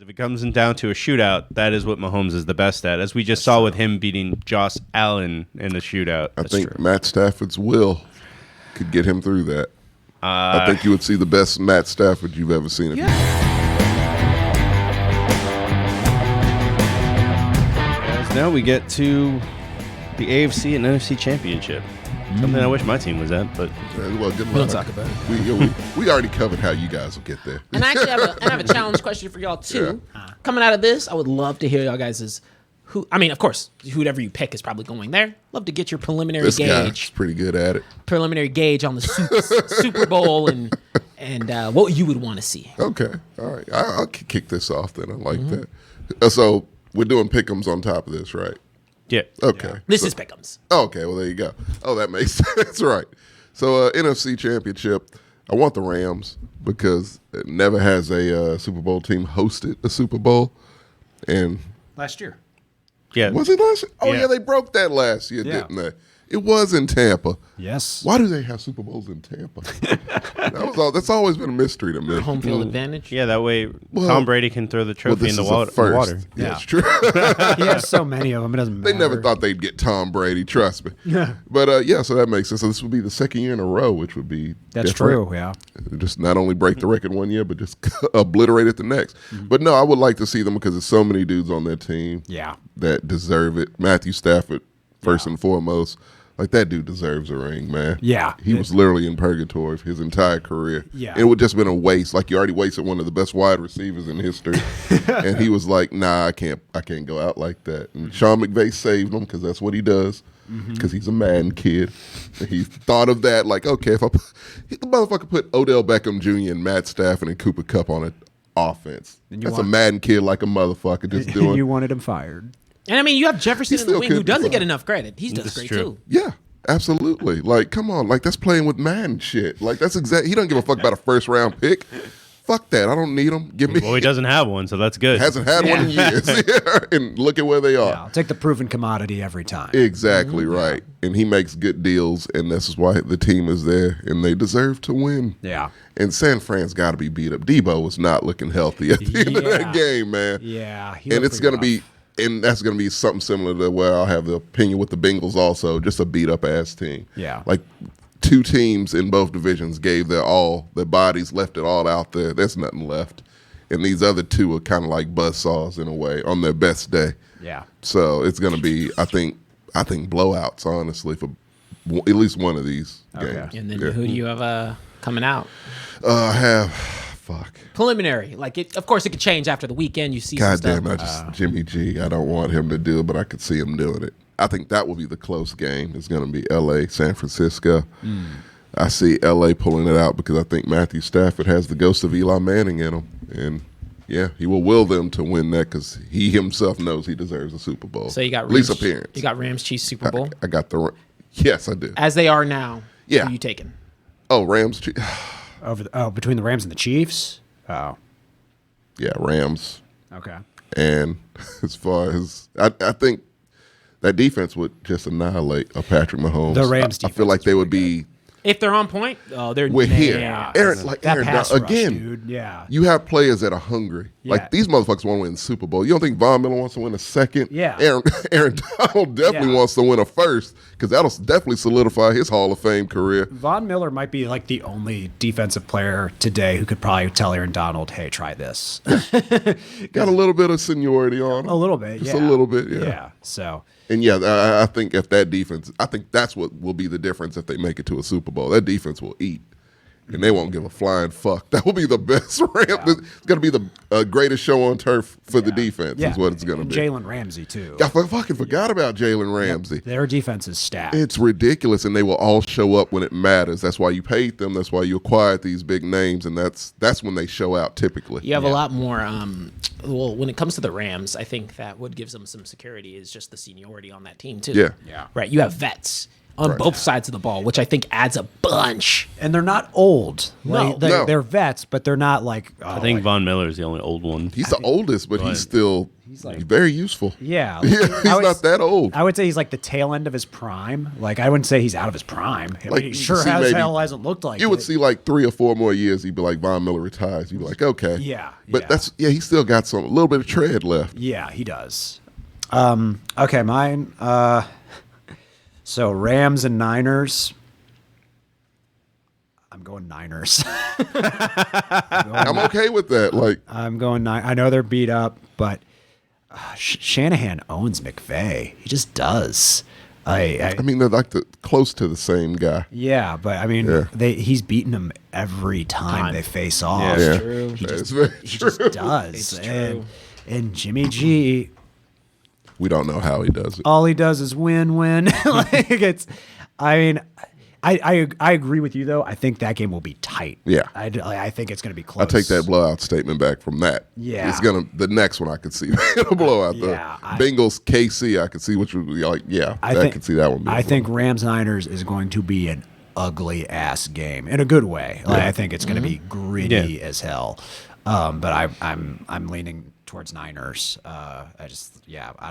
If it comes down to a shootout, that is what Mahomes is the best at, as we just saw with him beating Josh Allen in the shootout. I think Matt Stafford's will could get him through that. I think you would see the best Matt Stafford you've ever seen. Yeah. As now we get to the AFC and NFC Championship. Something I wish my team was at, but well, good luck. We'll talk about it. We already covered how you guys will get there. And I actually have a challenge question for y'all too. Yeah. Coming out of this, I would love to hear y'all guys' of course, whoever you pick is probably going there. Love to get your preliminary This gauge. guy's pretty good at it. Preliminary gauge on the Super Bowl and what you would want to see. Okay, all right. I'll kick this off then. I like that. So we're doing pick'ems on top of this, right? yeah. Okay. This is Pick'ems. Okay, well, there you go. Oh, that makes sense, right. So, NFC Championship, I want the Rams because it never has a Super Bowl team hosted a Super Bowl. And Last year. Yeah. was it last year? Oh, Yeah. yeah, they broke that last year, Yeah. didn't they? It was in Tampa. Yes. Why do they have Super Bowls in Tampa? That's always been a mystery to me. Home field advantage. Yeah, that way Well- Tom Brady can throw the trophy in this the is a water. first. Yeah, Yeah. it's true. He has so many of them. It doesn't matter. They never thought they'd get Tom Brady, trust me. Yeah. But, so that makes sense. So this would be the second year in a row, which would be That's different. true, yeah. Just not only break the record one year, but just obliterate it the next. But no, I would like to see them because there's so many dudes on their team Yeah. that deserve it. Matthew Stafford, first and foremost. Like, that dude deserves a ring, man. Yeah. He was literally in purgatory his entire career. Yeah. It would just been a waste. Like, you already wasted one of the best wide receivers in history. And he was like, nah, I can't go out like that. And Sean McVay saved him because that's what he does. Because he's a man kid. And he thought of that, like, okay, if the motherfucker put Odell Beckham Jr. and Matt Stafford and Cooper Kupp on an offense. That's a Madden kid like a motherfucker just doing. You wanted him fired. And I mean, you have Jefferson in the still wing who could be doesn't fine. get enough credit. He does great true. too. Yeah, absolutely. Like, come on. Like, that's playing with man shit. Like, that's exact. He don't give a fuck about a first round pick. Fuck that. I don't need him. Give me. Well, he doesn't have one, so that's good. Hasn't had one in years. And look at where they are. Yeah, I'll take the proven commodity every time. Exactly right. And he makes good deals, and this is why the team is there, and they deserve to win. Yeah. And San Fran's got to be beat up. Debo was not looking healthy at the end of that game, man. Yeah. And it's going to be. And that's going to be something similar to where I'll have the opinion with the Bengals also, just a beat-up-ass team. Yeah. Like, two teams in both divisions gave their all, their bodies, left it all out there. There's nothing left. And these other two are kind of like buzzsaws in a way on their best day. Yeah. So it's going to be, I think blowouts, honestly, for at least one of these games. And then who do you have coming out? I have, Preliminary. Like, of course, it could change after the weekend. You see some God stuff. damn, Jimmy G. I don't want him to do it, but I could see him doing it. I think that will be the close game. It's going to be L.A., San Francisco. I see L.A. pulling it out because I think Matthew Stafford has the ghost of Eli Manning in him. And, yeah, he will will them to win that because he himself knows he deserves a Super Bowl. So you got at least Rams, appearance. You got Rams Chiefs Super Bowl. I got the yes, I do. As they are now. Yeah. Who are you taking? Oh, Rams. Between the Rams and the Chiefs? Oh. Yeah, Rams. Okay. And as far as I think that defense would just annihilate a Patrick Mahomes. The Rams I feel like they would be. If they're on point, We're here. Yeah. Aaron That Aaron pass Donald, rush, again. dude. Yeah. You have players that are hungry. Yeah. Like, these motherfuckers want to win the Super Bowl. You don't think Von Miller wants to win a second? Yeah. Aaron Donald definitely Yeah. wants to win a first because that'll definitely solidify his Hall of Fame career. Von Miller might be like the only defensive player today who could probably tell Aaron Donald, hey, try this. Got a little bit of seniority on him. A little bit, Just yeah. a little bit, yeah. Yeah. So, And yeah, I think if that defense, I think that's what will be the difference if they make it to a Super Bowl. That defense will eat, and they won't give a flying fuck. That will be the best ramp. Yeah. It's going to be the greatest show on turf for the defense. yeah. Is what it's going to be. Jalen Ramsey, too. I fucking forgot about Jalen Ramsey. Their defense is stacked. It's ridiculous, and they will all show up when it matters. That's why you paid them. That's why you acquired these big names, and that's when they show out typically. You have a lot more. Well, when it comes to the Rams, I think that what gives them some security is just the seniority on that team too. Yeah. Yeah. Right. You have vets. on both sides of the ball, which I think adds a bunch. And they're not old. No. They're vets, but they're not like. I think Von Miller is the only old one. He's the oldest, but he's still very useful. Yeah. He's not that old. I would say he's like the tail end of his prime. Like, I wouldn't say he's out of his prime. I mean, he sure see, as maybe hell hasn't looked like you would it. see like 3 or 4 more years. He'd be like Von Miller retires. You'd be like, okay, Yeah, but yeah. he's still got a little bit of tread left. Yeah, he does. Okay, mine. So Rams and Niners. I'm going Niners. I'm okay with that. Like, I'm going. I know they're beat up, but Shanahan owns McVay. He just does. I mean, they're like close to the same guy. Yeah, but I mean, he's beaten them every time they face off. Yeah, True. He That just, is very he true. just does. It's and, true. and Jimmy G, We don't know how he does it. all he does is win. Like it's. I mean, I agree with you though. I think that game will be tight. Yeah. I think it's going to be close. I take that blowout statement back from that. Yeah. It's the next one I could see a blowout. Yeah, The Bengals KC, I could see which would be like, I could see that one. I think Rams Niners is going to be an ugly ass game in a good way. Like, I think it's going to be gritty as hell. But I'm leaning towards Niners. I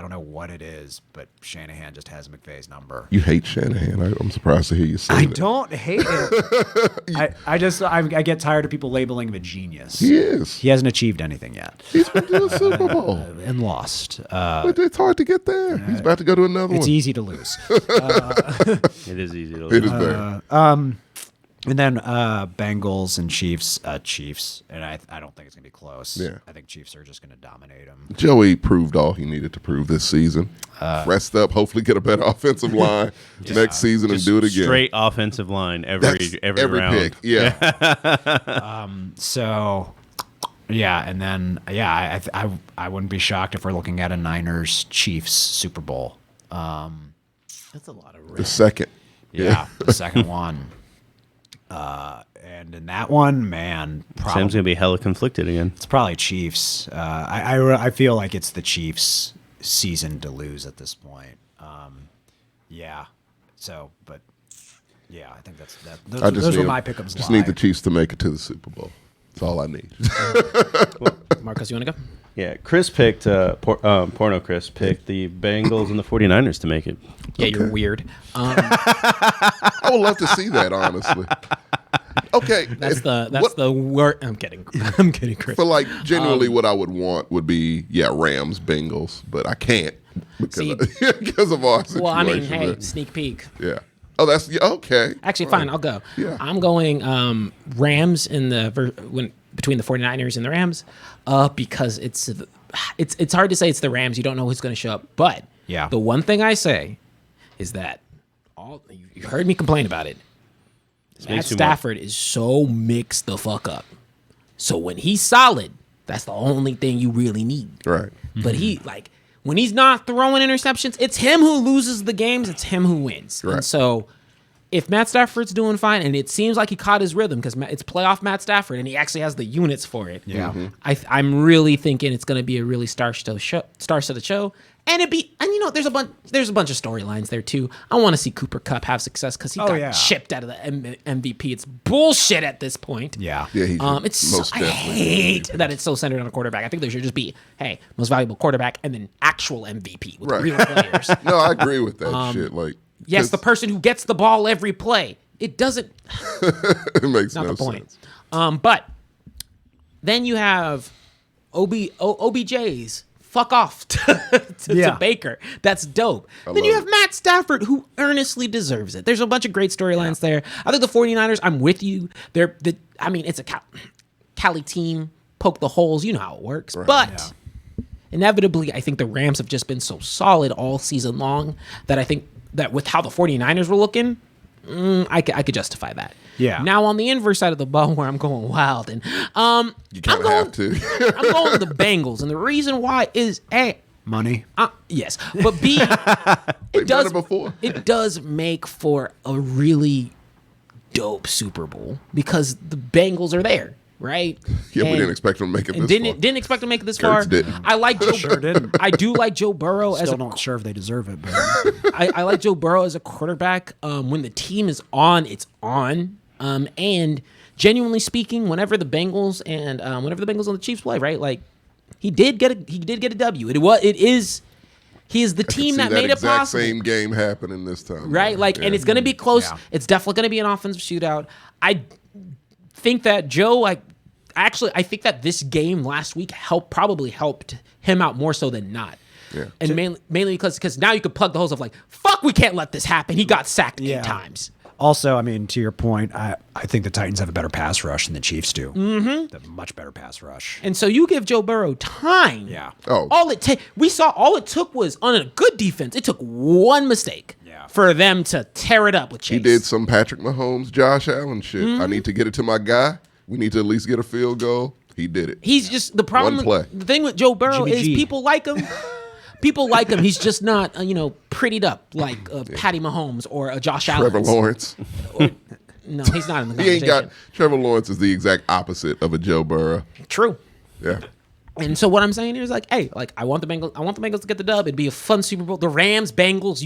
don't know what it is, but Shanahan just has McVay's number. You hate Shanahan. I'm surprised to hear you say I that. don't hate it. I get tired of people labeling him a genius. He is. He hasn't achieved anything yet He's been to the Super Bowl. and lost. But it's hard to get there. He's about to go to another It's one. easy to lose. It is easy to It is lose. very. And then Bengals and Chiefs. Chiefs, and I don't think it's gonna be close. Yeah. I think Chiefs are just gonna dominate them. Joey proved all he needed to prove this season. Rest up, hopefully get a better offensive line next season and Just do it again. Straight offensive line That's every round. pick. Yeah. So, yeah, and then I wouldn't be shocked if we're looking at a Niners Chiefs Super Bowl. That's a lot of The risk. second. Yeah, the second one. And in that one, man, Sam's gonna be hella conflicted again. it's probably Chiefs. I feel like it's the Chiefs' season to lose at this point. Yeah. So, but yeah, I think that's that. Those were my pickups. Just need the Chiefs to make it to the Super Bowl. That's all I need. Marcus, you want to go? Yeah, Chris picked Porno Chris picked the Bengals and the 49ers to make it. Yeah, you're weird. I would love to see that, honestly. Okay. That's what- the word. I'm kidding. I'm kidding, Chris. For like genuinely what I would want would be Rams, Bengals, but I can't because of our situation. Well, I mean, hey, there. sneak peek. Yeah. Oh, that's okay. Actually, All fine. right. I'll go. Yeah. I'm going Rams in between the 49ers and the Rams, because it's hard to say it's the Rams. You don't know who's going to show up. But Yeah. the one thing I say is that you heard me complain about it. Matt makes you Stafford is so mixed the fuck up. So when he's solid, that's the only thing you really need. Right. But when he's not throwing interceptions, it's him who loses the games. It's him who wins. Right. And so if Matt Stafford's doing fine, and it seems like he caught his rhythm because it's playoff Matt Stafford, and he actually has the units for it. Yeah. I'm really thinking it's going to be a really star-studded show. And there's a bunch of storylines there too. I want to see Cooper Kupp have success because he got chipped out of the MVP. It's bullshit at this point. Yeah. Yeah, he's I hate that it's so centered on a quarterback. I think there should just be, hey, most valuable quarterback and then actual MVP with Right. real players. No, I agree with that shit. Like, Yes, the 'cause person who gets the ball every play. It doesn't. it makes Not no the point. sense. But then you have OBJ's fuck off to Baker. That's dope. Then you have Matt Stafford, who earnestly deserves it. There's a bunch of great storylines there. I think the 49ers, I'm with you. It's a Cali team. Poke the holes. You know how it works. Right. But inevitably, I think the Rams have just been so solid all season long that I think that with how the 49ers were looking, I could justify that. Yeah. Now on the inverse side of the ball, where I'm going wild, and You kind of have to. I'm going with the Bengals, and the reason why is A, Money. yes, but B, They've done it before. it does make for a really dope Super Bowl because the Bengals are there. right? Yeah, we And- didn't expect him to make it and this far. didn't expect to make it this Kurtz far. didn't. I like Joe. Sure didn't. I do like Joe Burrow as Still a not sure if they deserve it, but I like Joe Burrow as a quarterback. When the team is on, it's on. And genuinely speaking, whenever the Bengals and the Chiefs play, right? Like he did get a W. He is the team that made it exact possible. Same game happening this time, Right? Like, and it's going to be close. Yeah. It's definitely going to be an offensive shootout. I think that Joe, I think that this game last week probably helped him out more so than not. Yeah. And mainly because now you could plug the holes of like, fuck, we can't let this happen. He got sacked 8 times. also, I mean, to your point, I think the Titans have a better pass rush than the Chiefs do. Mm-hmm. They have a much better pass rush. And so you give Joe Burrow time. Yeah. Oh. All it took was on a good defense. It took one mistake for them to tear it up with Chase. He did some Patrick Mahomes, Josh Allen shit. I need to get it to my guy. We need to at least get a field goal. He did it. He's just the problem. One play. The thing with Joe Burrow is GBG. people like him. People like him. He's just not, prettied up like Patty Mahomes or a Josh Allen. Trevor Lawrence. No, he's not in the He ain't conversation. got. Trevor Lawrence is the exact opposite of a Joe Burrow. True. Yeah. And so what I'm saying here is like, hey, like I want the Bengals to get the dub. It'd be a fun Super Bowl. The Rams, Bengals,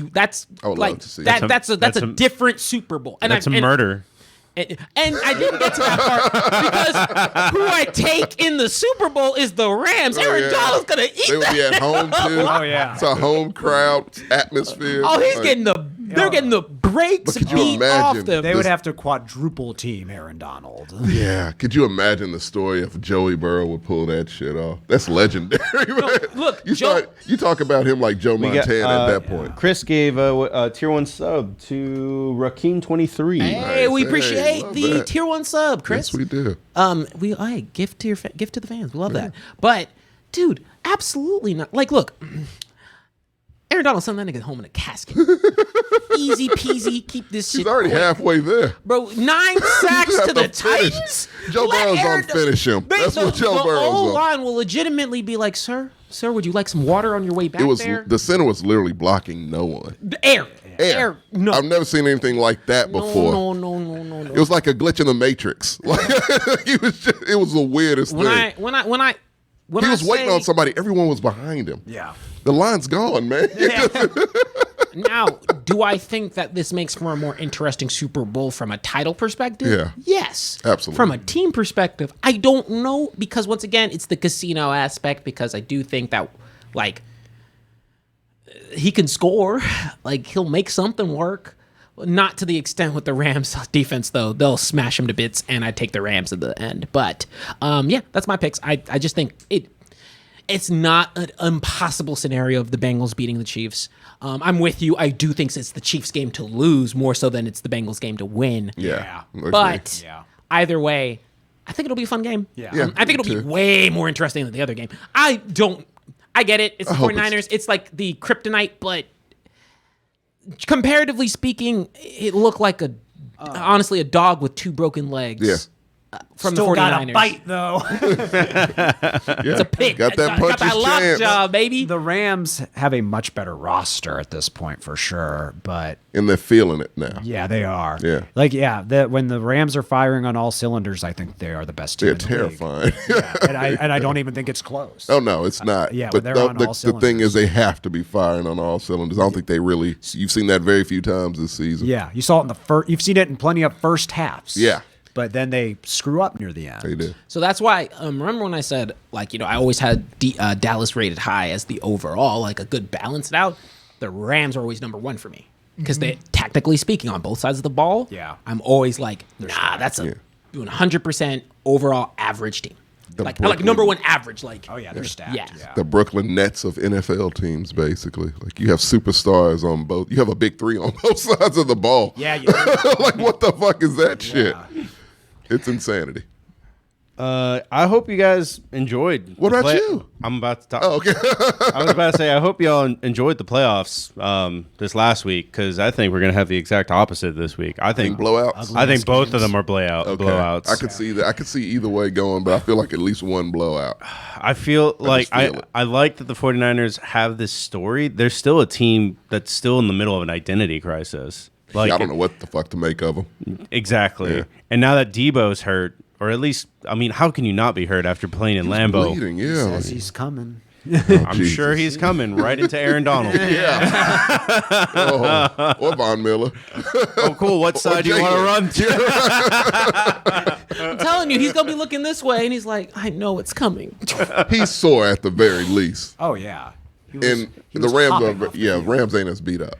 I would like love to see that. it. That's a different Super Bowl. And That's a murder. And I didn't get to that part because who I take in the Super Bowl is the Rams. Aaron yeah. Donald's gonna eat They would be that. at home too. Oh, yeah. It's a home crowd atmosphere. Oh, he's Like, getting they're getting the brakes But could you beat off imagine them. They would have to quadruple team Aaron Donald. Yeah. Could you imagine the story if Joey Burrow would pull that shit off? That's legendary, man. look, you talk about him like Joe Montana at that point. Chris gave a tier 1 sub to Raheem 23. Hey, we Nice. appreciate Hey, love the that. tier 1 sub, Chris. Yes, we do. Gift to the fans. We love that. But dude, absolutely not. Like, look, Aaron Donald sent that nigga home in a casket. Easy peasy. Keep this shit. He's already quick. halfway there. Bro, 9 sacks have to the to finish. Titans. Joe Let Burrow's Aaron on finish him. That's what Joe Burrow's The on. O-line will legitimately be like, sir, would you like some water on your way back It was there? the center was literally blocking no one. Air. No. I've never seen anything like that before. No. It was like a glitch in the Matrix. Like it was the weirdest When thing. he He was waiting on somebody. Everyone was behind him. Yeah. The line's gone, man. Now, do I think that this makes for a more interesting Super Bowl from a title perspective? Yeah. Yes. Absolutely. From a team perspective, I don't know because once again, it's the casino aspect because I do think that like he can score, like he'll make something work. Not to the extent with the Rams defense though. They'll smash him to bits and I take the Rams at the end. But yeah, that's my picks. I just think it's not an impossible scenario of the Bengals beating the Chiefs. I'm with you. I do think it's the Chiefs' game to lose more so than it's the Bengals' game to win. Yeah. But Yeah. either way, I think it'll be a fun game. Yeah. Yeah, I think it'll me be too. way more interesting than the other game. I get it. It's the hope 49ers. It's like the kryptonite, but comparatively speaking, it looked like honestly a dog with 2 broken legs. Yeah. From Still the 49ers. got a bite though. It's a pick. Got that puncher's Got that lock chance. job, baby. The Rams have a much better roster at this point for sure, but And they're feeling it now. yeah, they are. Yeah. Like when the Rams are firing on all cylinders, I think they are the best team. They're in the league. terrifying. Yeah, and I don't even think it's close. Oh no, it's not. Yeah, but they're on all the thing cylinders. is, they have to be firing on all cylinders. I don't think they really. You've seen that very few times this season. Yeah, you saw it in the first. You've seen it in plenty of first halves. Yeah. but then they screw up near the end. They did. So that's why, remember when I said, like, I always had Dallas rated high as the overall, like a good balance it out. The Rams are always number 1 for me. Because they, technically speaking, on both sides of the ball, Yeah. I'm always like, that's a 100% overall average team. Like number 1 average. Like, Oh yeah, they're stacked. Yeah. The Brooklyn Nets of NFL teams, basically. Like you have superstars on both. You have a big 3 on both sides of the ball. Yeah, Like what the fuck is that shit? It's insanity. I hope you guys enjoyed. What the about you? I'm about to talk. Oh, okay. I was about to say, I hope y'all enjoyed the playoffs this last week because I think we're going to have the exact opposite this week. I think Blowouts. I think both of them are blowouts. I could see that. I could see either way going, but I feel like at least one blowout. I feel like feel it. I like that the 49ers have this story. They're still a team that's still in the middle of an identity crisis. Like I don't know what the fuck to make of them. Exactly. Yeah. And now that Debo's hurt, or at least, I mean, how can you not be hurt after playing in Lambeau? Bleeding, He yeah. says he's coming. I'm Jesus. sure he's coming right into Aaron Donald. Or Von Miller. Oh, cool. What side do you want to run to? I'm telling you, he's gonna be looking this way, and he's like, I know it's coming. He's sore at the very least. Oh yeah. And the Rams ain't as beat up.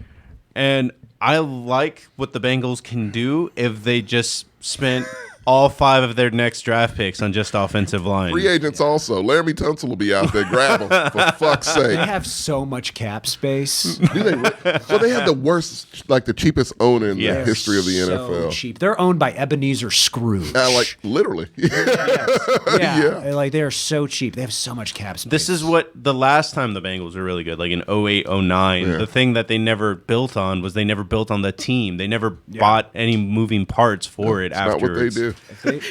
And I like what the Bengals can do if they just spent all 5 of their next draft picks on just offensive line. Free agents also. Laramie Tunsil will be out there. Grab them, for fuck's They sake. have so much cap space. Do they? So they have the worst, like the cheapest owner in the Yes. history of the So NFL. cheap. They're owned by Ebenezer Scrooge. Like literally. Yeah. Like they are so cheap. They have so much cap space. This is what the last time the Bengals were really good, like in 08, 09. Yeah. The thing that they never built on was they never built on the team. They never bought any moving parts for it That's not what they afterwards. do.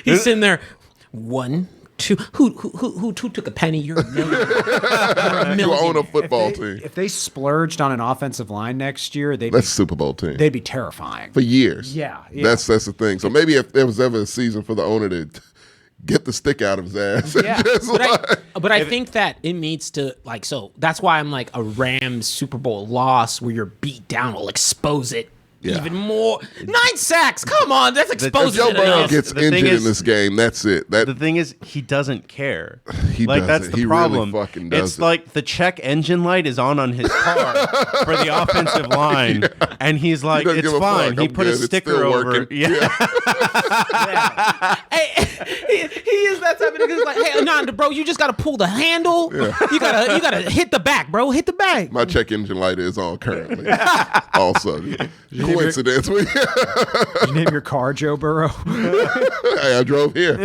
He's sitting there, 1, 2. Who took a penny? You're a millionaire. You own a football team. If they splurged on an offensive line next year, That's a Super Bowl team. they'd be terrifying. For years. Yeah. That's the thing. So maybe if there was ever a season for the owner to get the stick out of his ass. Yeah. Just But I think that it needs to, like, so that's why I'm like, a Rams Super Bowl loss where you're beat down will expose it even more. 9 sacks, come on, that's if exposing Joe it Burrow enough. gets The thing injured is- in this game, that's it. The thing is, he doesn't care. He like that's doesn't. the He really problem. fucking doesn't. It's like the check engine light is on his car for the offensive line, and he's like, doesn't "It's give a fine." fuck. He I'm put good. a It's sticker still over. working. Yeah. Hey, he is that type of nigga who's like, hey, Ananda, bro, you just gotta pull the handle. You gotta hit the back, bro. Hit the back. My check engine light is on currently. Also, coincidence. Did you name your car Joe Burrow? Hey, I drove here.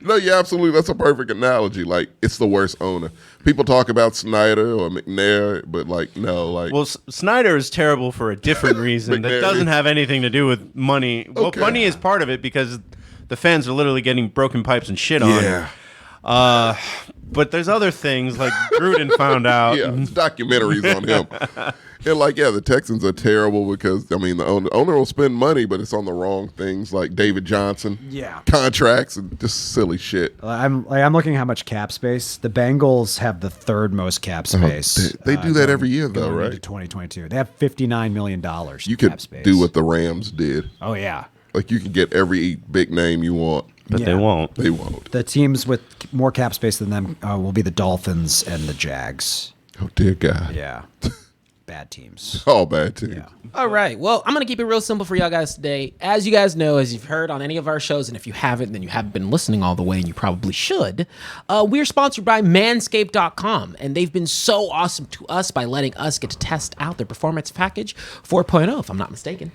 No, yeah, absolutely. That's a perfect analogy. Like, it's the worst owner. People talk about Snyder or McNair, but like, no, like. Well, Snyder is terrible for a different reason that McNair doesn't is- have anything to do with money. Well, Okay. money is part of it because the fans are literally getting broken pipes and shit on. yeah, But there's other things like Gruden found out. yeah, it's documentaries on him. And like, yeah, the Texans are terrible because I mean, the owner will spend money, but it's on the wrong things like David Johnson, contracts and just silly shit. I'm looking at how much cap space. The Bengals have the 3rd most cap space. They do that every year, though, going into right? 2022. They have $59 million. You cap could space. do what the Rams did. Oh yeah. Like, you can get every big name you want. But Yeah. they won't. They won't. The teams with more cap space than them will be the Dolphins and the Jags. Oh dear God! Yeah. Bad teams. All bad teams. Yeah. All right. Well, I'm going to keep it real simple for y'all guys today. As you guys know, as you've heard on any of our shows, and if you haven't, then you haven't been listening all the way, and you probably should. We're sponsored by Manscaped.com, and they've been so awesome to us by letting us get to test out their Performance Package 4.0, if I'm not mistaken.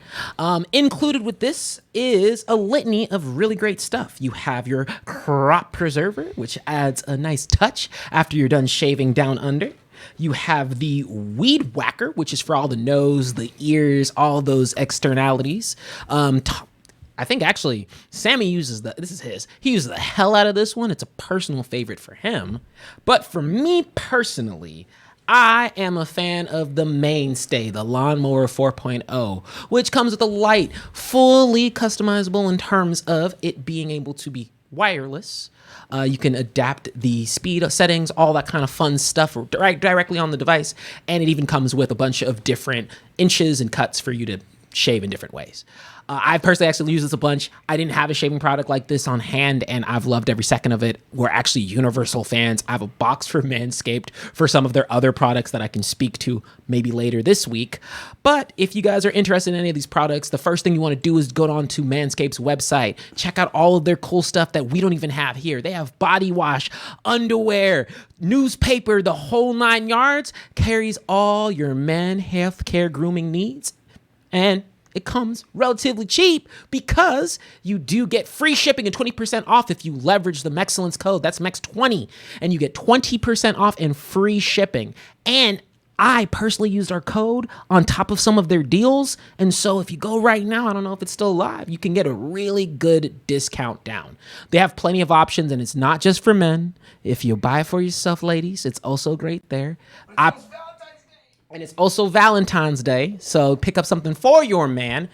Included with this is a litany of really great stuff. You have your crop preserver, which adds a nice touch after you're done shaving down under. You have the weed whacker, which is for all the nose, the ears, all those externalities. I think actually Sammy uses this is his. He uses the hell out of this one. It's a personal favorite for him. But for me personally, I am a fan of the mainstay, the Lawnmower 4.0, which comes with a light, fully customizable in terms of it being able to be wireless. You can adapt the speed settings, all that kind of fun stuff directly on the device. And it even comes with a bunch of different inches and cuts for you to shave in different ways. I personally actually use this a bunch. I didn't have a shaving product like this on hand, and I've loved every second of it. We're actually universal fans. I have a box for Manscaped for some of their other products that I can speak to maybe later this week. But if you guys are interested in any of these products, the first thing you want to do is go on to Manscaped's website. Check out all of their cool stuff that we don't even have here. They have body wash, underwear, newspaper, the whole 9 yards. Carries all your man healthcare grooming needs. And it comes relatively cheap because you do get free shipping and 20% off if you leverage the Mexcellence code. That's MEX20. And you get 20% off and free shipping. And I personally used our code on top of some of their deals. And so if you go right now, I don't know if it's still live, you can get a really good discount down. They have plenty of options, and it's not just for men. If you buy it for yourself, ladies, it's also great there. And it's also Valentine's Day, so pick up something for your man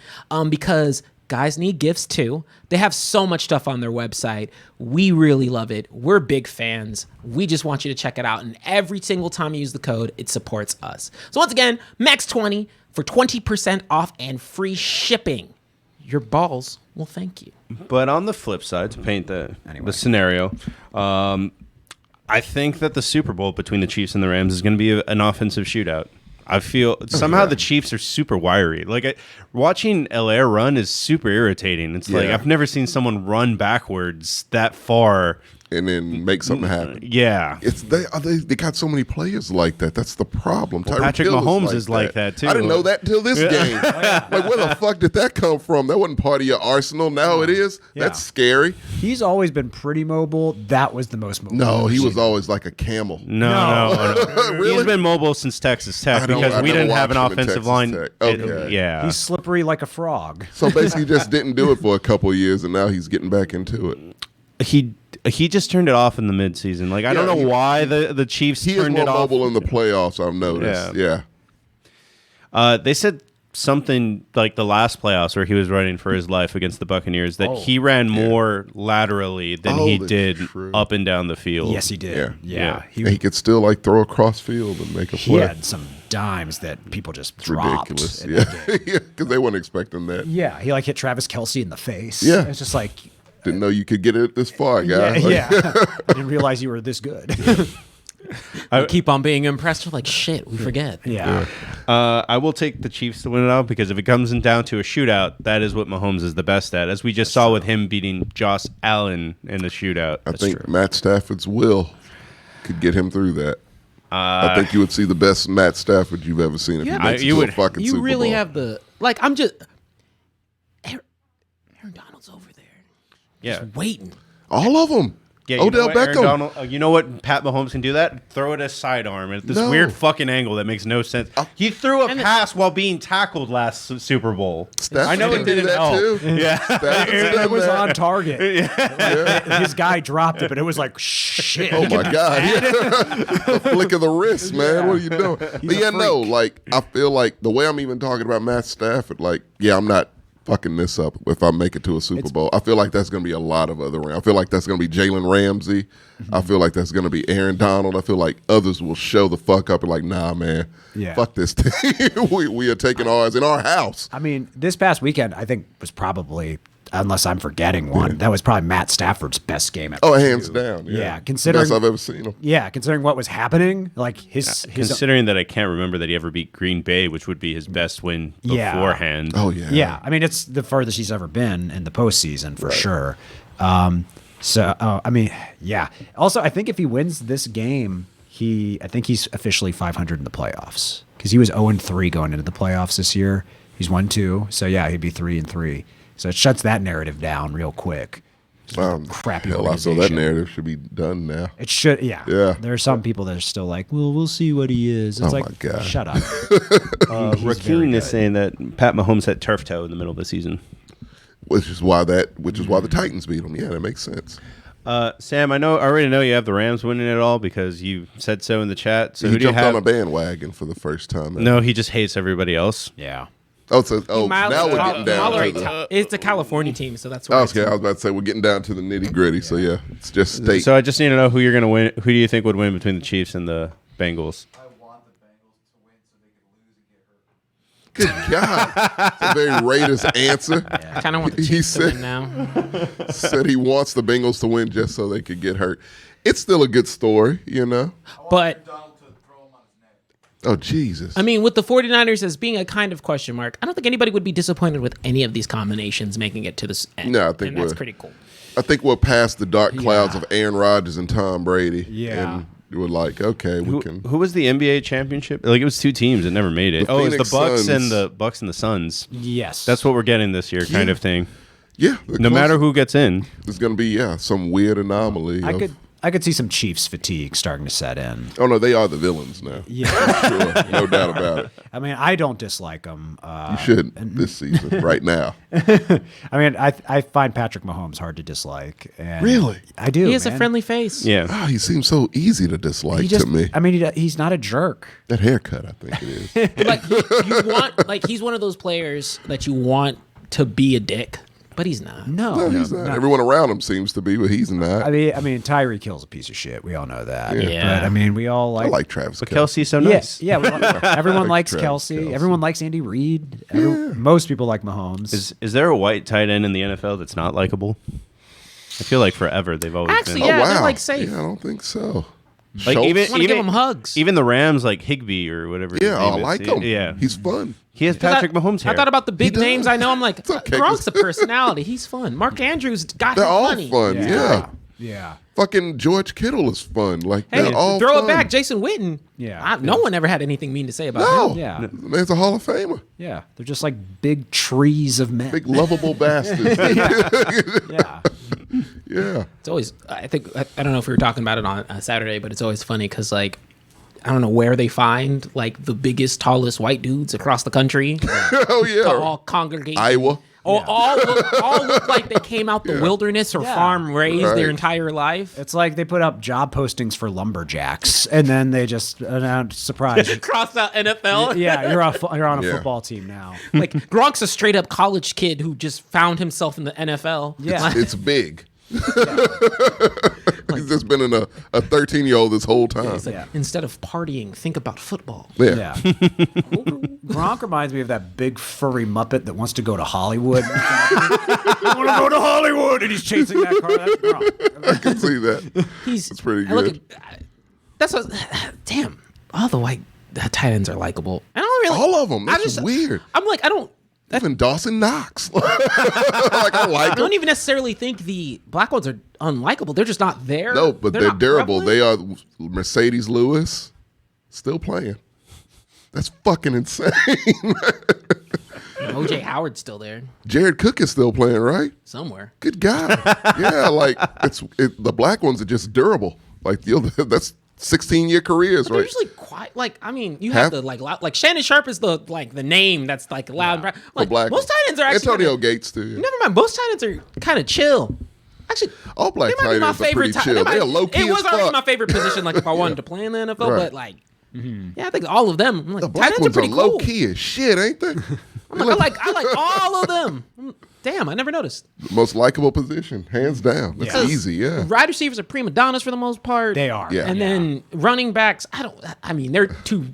because Guys need gifts too. They have so much stuff on their website. We really love it. We're big fans. We just want you to check it out. And every single time you use the code, it supports us. So once again, Max20 for 20% off and free shipping. Your balls will thank you. But on the flip side, to paint the scenario, I think that the Super Bowl between the Chiefs and the Rams is going to be an offensive shootout. I feel somehow the Chiefs are super wiry. Like watching Allaire run is super irritating. It's like I've never seen someone run backwards that far and then make something happen. Yeah, it's they got so many players like that. That's the problem. Well, Patrick Mahomes is like that too. I didn't know that until this game. Like, where the fuck did that come from? That wasn't part of your arsenal. Now it is. Yeah. That's scary. He's always been pretty mobile. That was the most mobile. No, he was always like a camel. No. Really? He's been mobile since Texas Tech because we didn't have an offensive line. Okay. Yeah, he's slippery like a frog. So basically, just didn't do it for a couple of years, and now he's getting back into it. He just turned it off in the midseason. Like I don't know why the Chiefs turned it off. He is more mobile in the playoffs. I've noticed. Yeah. They said something like the last playoffs where he was running for his life against the Buccaneers that he ran more laterally than he did up and down the field. Yes, he did. Yeah. He could still like throw across field and make a play. He had some dimes that people just dropped. Ridiculous. Yeah, because they weren't expecting that. Yeah, he like hit Travis Kelce in the face. Yeah, it's just like didn't know you could get it this far, guy. Yeah, I didn't realize you were this good. I keep on being impressed. We're like, shit, we forget. Yeah. I will take the Chiefs to win it out because if it comes down to a shootout, that is what Mahomes is the best at, as we just saw with him beating Josh Allen in the shootout. I think Matt Stafford's will could get him through that. I think you would see the best Matt Stafford you've ever seen if he makes it to a fucking Super Bowl. You really have the I'm just Aaron Donald's over there. Yeah, just waiting. All of them. Yeah, Odell Beckham. You know what Pat Mahomes can do that? Throw it a sidearm at this weird fucking angle that makes no sense. He threw a pass while being tackled last Super Bowl. Stafford I know it didn't help. Too. Yeah, it was on target. His guy dropped it, but it was like shit. Oh my god! A flick of the wrist, man. What are you doing? But I feel like the way I'm even talking about Matt Stafford, I'm not fucking this up if I make it to a Super Bowl. I feel like that's going to be a lot of other. I feel like that's going to be Jalen Ramsey. I feel like that's going to be Aaron Donald. I feel like others will show the fuck up and like, nah, man, fuck this team. we are taking ours in our house. I mean, this past weekend, I think was probably, unless I'm forgetting one, that was probably Matt Stafford's best game ever. Oh, hands down. Yeah, considering best I've ever seen him. Yeah, considering what was happening, like his considering that I can't remember that he ever beat Green Bay, which would be his best win beforehand. Oh yeah. Yeah, I mean it's the furthest he's ever been in the postseason for sure. Also, I think if he wins this game, I think he's officially 500 in the playoffs because he was 0-3 going into the playoffs this year. He's 1-2, so yeah, he'd be 3-3. So it shuts that narrative down real quick. Crappy hell, I feel that narrative should be done now. It should, yeah. There are some people that are still like, well, we'll see what he is. It's my God. Shut up. Rakeem is saying that Pat Mahomes had turf toe in the middle of the season. Which is why the Titans beat him. Yeah, that makes sense. Sam, I already know you have the Rams winning it all because you said so in the chat. So he jumped on a bandwagon for the first time. No, he just hates everybody else. Yeah. Now we're getting down to it's a California team, so that's why. Okay, I was about to say we're getting down to the nitty gritty. So yeah, it's just state. So I just need to know who you're going to win. Who do you think would win between the Chiefs and the Bengals? I want the Bengals to win so they can lose and get hurt. Good God, that's a very Raiders answer. I kind of want the Chiefs to win now. Said he wants the Bengals to win just so they could get hurt. It's still a good story, But oh, Jesus. I mean, with the 49ers as being a kind of question mark, I don't think anybody would be disappointed with any of these combinations making it to this end. No, I think that's pretty cool. I think we're past the dark clouds of Aaron Rodgers and Tom Brady. Yeah. And we're like, okay, we can. Who was the NBA championship? Like it was two teams that never made it. The It was Phoenix the Bucks Suns. and the Bucks and the Suns. Yes. That's what we're getting this year, kind of thing. Yeah. No matter who gets in. There's going to be, some weird anomaly. I could see some Chiefs fatigue starting to set in. Oh, no, they are the villains now. Yeah. Sure. No doubt about it. I mean, I don't dislike them. You should this season, right now. I mean, I find Patrick Mahomes hard to dislike. And Really? I do. He has a man. friendly face. Yeah. Oh, he seems so easy to dislike to me. I mean, he's not a jerk. That haircut, I think it is. Like you want, like he's one of those players that you want to be a dick, but he's not. No, he's not. Everyone around him seems to be, but he's not. I mean, Tyreek Hill's a piece of shit. We all know that. Yeah. But I mean, we all I like Travis But Kelce. Kelsey's so Yeah, nice. yeah. Everyone likes Travis Kelsey. Kelce. Everyone likes Andy Reid. Most people like Mahomes. Is there a white tight end in the NFL that's not likable? I feel like forever they've always Actually, been. yeah, Oh, wow. they're like safe. Yeah, I don't think so. Like Schultz? even I wanna give him hugs. Even the Rams, like Higbee or whatever. his Yeah, I name like is. him. Yeah, He's fun. he has Patrick Mahomes hair. I thought about the big He does. names I know. I'm like, It's okay, Gronk's 'cause- a personality. He's fun. Mark Andrews got They're him all funny. fun. Yeah. Yeah. Fucking George Kittle is fun. Like, Hey, they're all throw fun. it back, Jason Witten. Yeah. No one ever had anything mean to say about No. him. Yeah. The man's a Hall of Famer. Yeah. They're just like big trees of men. Big lovable bastards. Yeah. Yeah. It's always. I don't know if we were talking about it on Saturday, but it's always funny because like. I don't know where they find like the biggest, tallest white dudes across the country Oh, to yeah. all congregate. Iowa. All look like they came out the wilderness or Yeah. farm raised Right. their entire life. It's like they put up job postings for lumberjacks, and then they just announced, surprise. Cross out NFL. Yeah, you're on a Yeah. football team now. Like Gronk's a straight up college kid who just found himself in the NFL. Yeah. It's big. He's just been in a 13-year-old this whole time. It's like, Yeah. instead of partying, think about football. Yeah. Yeah. Gronk reminds me of that big furry Muppet that wants to go to Hollywood. I want to go to Hollywood, and he's chasing that car. That's Gronk. I can see that. He's That's pretty I look good. at- that's what. Damn, all the white tight ends are likable. I don't really. All of them. I That's weird. I'm like, I don't. Even Dawson Knox. Like, I like I him. don't even necessarily think the black ones are unlikable. They're just not there. No, but they're not durable. prevalent. They are Mercedes Lewis still playing. That's fucking insane. OJ Howard's still there Jared Cook is still playing, right? somewhere. Good God. Yeah, like the black ones are just durable. Like that's 16-year careers, They're right? usually quite like. I mean, you have Half- the like Shannon Sharp is the name that's like loud. The Like black most ones. tight ends are actually Antonio kinda, Gates too. Yeah. Never mind. Most tight ends are kind of chill. Actually, All black they might be tight my ends are pretty favorite. chill. They're low key It was as already fuck. my favorite position. Like if I wanted to play in the NFL, Right. but like, yeah, I think all of them. I'm like, The tight black ends are ones are pretty low cool. key as shit, ain't they? I'm like, I like all of them. Damn, I never noticed. Most likable position, hands down. That's Because easy, yeah. Wide receivers are prima donnas for the most part. They are. Yeah. And then running backs, I mean, they're too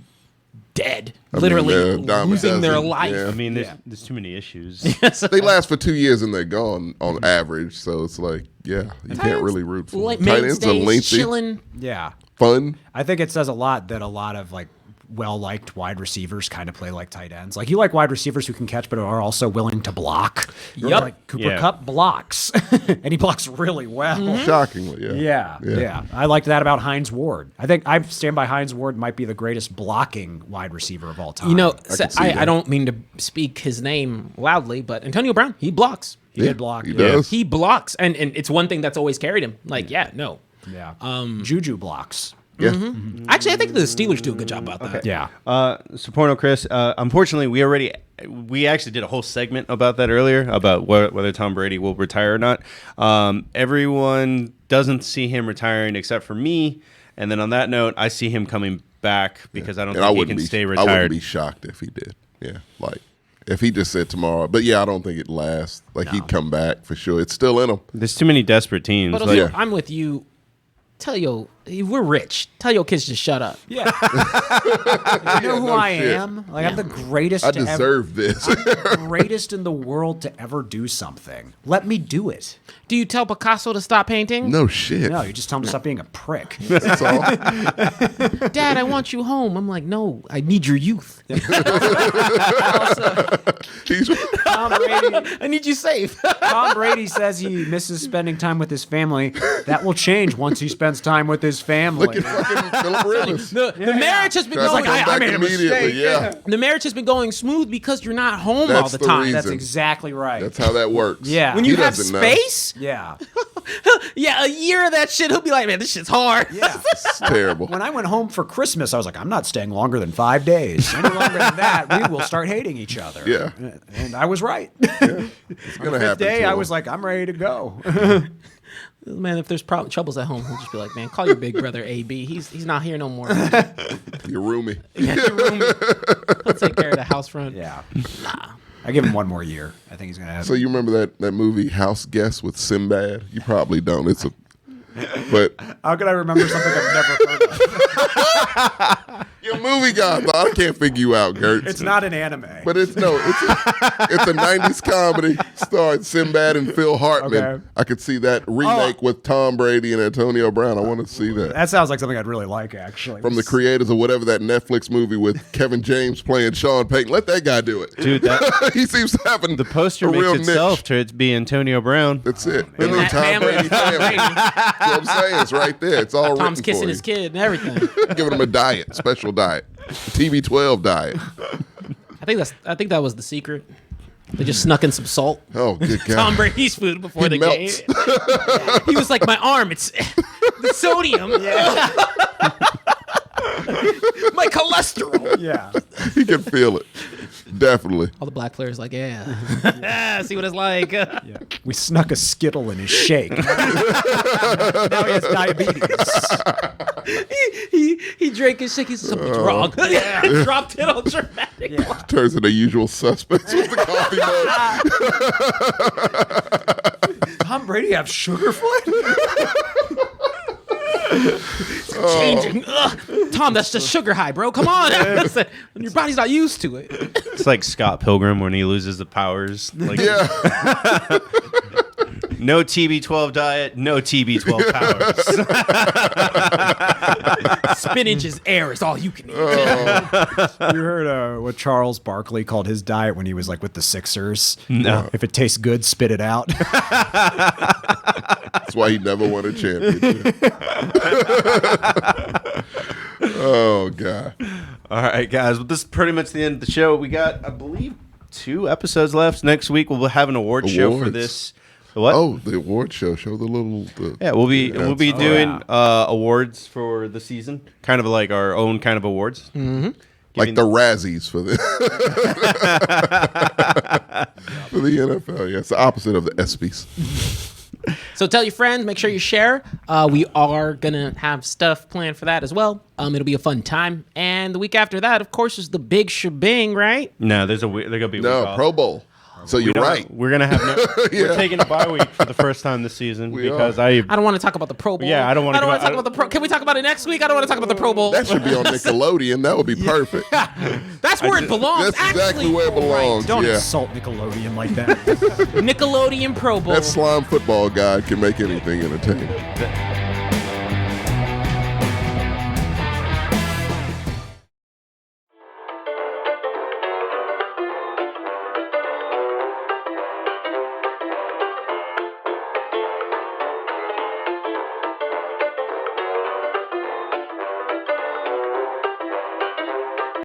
dead, mean, literally they're a dime a losing their dozen, life. yeah. I mean, there's too many issues. They last for 2 years and they're gone on average. So it's like, yeah, you can't really root for them. Tight ends are mainstays, lengthy, chilling. Yeah. fun. I think it says a lot that a lot of like well-liked wide receivers kind of play like tight ends. Like you like wide receivers who can catch but are also willing to block. Yup. Like Cooper Yeah. Kupp blocks, and he blocks really well. Shockingly, yeah. Yeah. I liked that about Hines Ward. I think I stand by Hines Ward might be the greatest blocking wide receiver of all time. You know, can see I that. don't mean to speak his name loudly, but Antonio Brown, he blocks. he did block. He yeah. does. He blocks, and it's one thing that's always carried him. Like, yeah, no. Yeah. Juju blocks. Yeah. Actually, I think the Steelers do a good job about that. Yeah. Soporno Chris, unfortunately, we actually did a whole segment about that earlier about whether Tom Brady will retire or not. Everyone doesn't see him retiring except for me. And then on that note, I see him coming back because I don't And I think he wouldn't can be, stay I wouldn't retired. be shocked if he did. Yeah. Like, if he just said tomorrow. But yeah, I don't think it'd last. Like, he'd come back for sure. It's still in him. There's too many desperate teams. But Like, also, I'm with you. Tell your, we're rich. Tell your kids to shut up. Yeah. You know who no I shit. am? Like I'm the greatest. I to ever, deserve this. greatest in the world to ever do something. Let me do it. Do you tell Picasso to stop painting? No shit. No, you just tell him to stop being a prick. That's all. Dad, I want you home. I'm like, no, I need your youth. He's, Tom Brady, I need you safe. Tom Brady says he misses spending time with his family. That will change once he spends time with his family. look at fucking Philip Rivers. The marriage has been That's going. like, I I made a immediately. mistake. Yeah. The marriage has been going smooth because you're not home That's all the the time. reason. That's exactly right. That's how that works. Yeah. When He you have doesn't know. space, yeah. yeah, a year of that shit, he'll be like, man, this shit's hard. Yeah. It's terrible. When I went home for Christmas, I was like, I'm not staying longer than 5 days. Any longer than that, we will start hating each other. Yeah. And I was right. It's gonna Fifth happen. day, to I him. was like, I'm ready to go. Man, if there's troubles at home, he'll just be like, man, call your big brother AB. He's not here no more. your roomie. Yeah, your roomie. He'll take care of the house front. Yeah. I give him one more year. I think he's gonna have. So you remember that movie House Guest with Sinbad? You probably don't. But how could I remember something I've never heard of? you're a movie guy, but I can't figure you out, Gert. It's not an anime. But it's a 90s comedy starring Sinbad and Phil Hartman. Okay. I could see that remake with Tom Brady and Antonio Brown. I want to see that. That sounds like something I'd really like, actually. From the creators of whatever that Netflix movie with Kevin James playing Sean Payton. Let that guy do it. Dude, he seems to have the poster a makes real itself niche. to it be Antonio Brown. That's it. And And then that Tom family. Brady family. That's what I'm saying. It's right there. It's all Tom's written kissing for his you. kid and everything. Giving him a diet, special diet. TB12 diet. I think that was the secret. They just snuck in some salt. Oh, good God. Tom Brady's food before the melts. game. He was like, my arm, it's the sodium. My cholesterol. Yeah. He can feel it. Definitely. All the black players like, yeah. See what it's like. Yeah. We snuck a Skittle in his shake. Now he has diabetes. he drank his shake. He said something's wrong. Dropped it all dramatic. Turns into Usual Suspects with the coffee mug. Tom Brady have sugar foot? Changing. Ugh. Tom, that's just sugar high, bro. Come on. Your body's not used to it. It's like Scott Pilgrim when he loses the powers. Like, Yeah. no TB12 diet, no TB12 powers. Spinach is air. It's all you can eat. You heard what Charles Barkley called his diet when he was like with the Sixers? No. If it tastes good, spit it out. That's why he never won a championship. Oh, God. All right, guys. Well, this is pretty much the end of the show. We got, I believe, 2 episodes left. Next week, we'll have an award show for Awards. this. What? Oh, the award show. Show the little... Yeah, we'll be doing awards for the season, kind of like our own kind of awards. Mm-hmm. like the Razzies for the for the NFL. Yeah, it's the opposite of the ESPYs. So tell your friends, make sure you share. We are going to have stuff planned for that as well. It'll be a fun time. And the week after that, of course, is the big shebang, right? No, they're gonna be a week No, off. Pro Bowl. So you're right. We're gonna have we're taking a bye week for the first time this season because I don't want to talk about the Pro Bowl. Yeah, I don't want to talk about the Pro. Can we talk about it next week? I don't want to talk about the Pro Bowl. That should be on Nickelodeon. That would be perfect. That's where it belongs. That's exactly where it belongs. Don't Yeah. insult Nickelodeon like that. Nickelodeon Pro Bowl. That slime football guy can make anything entertaining.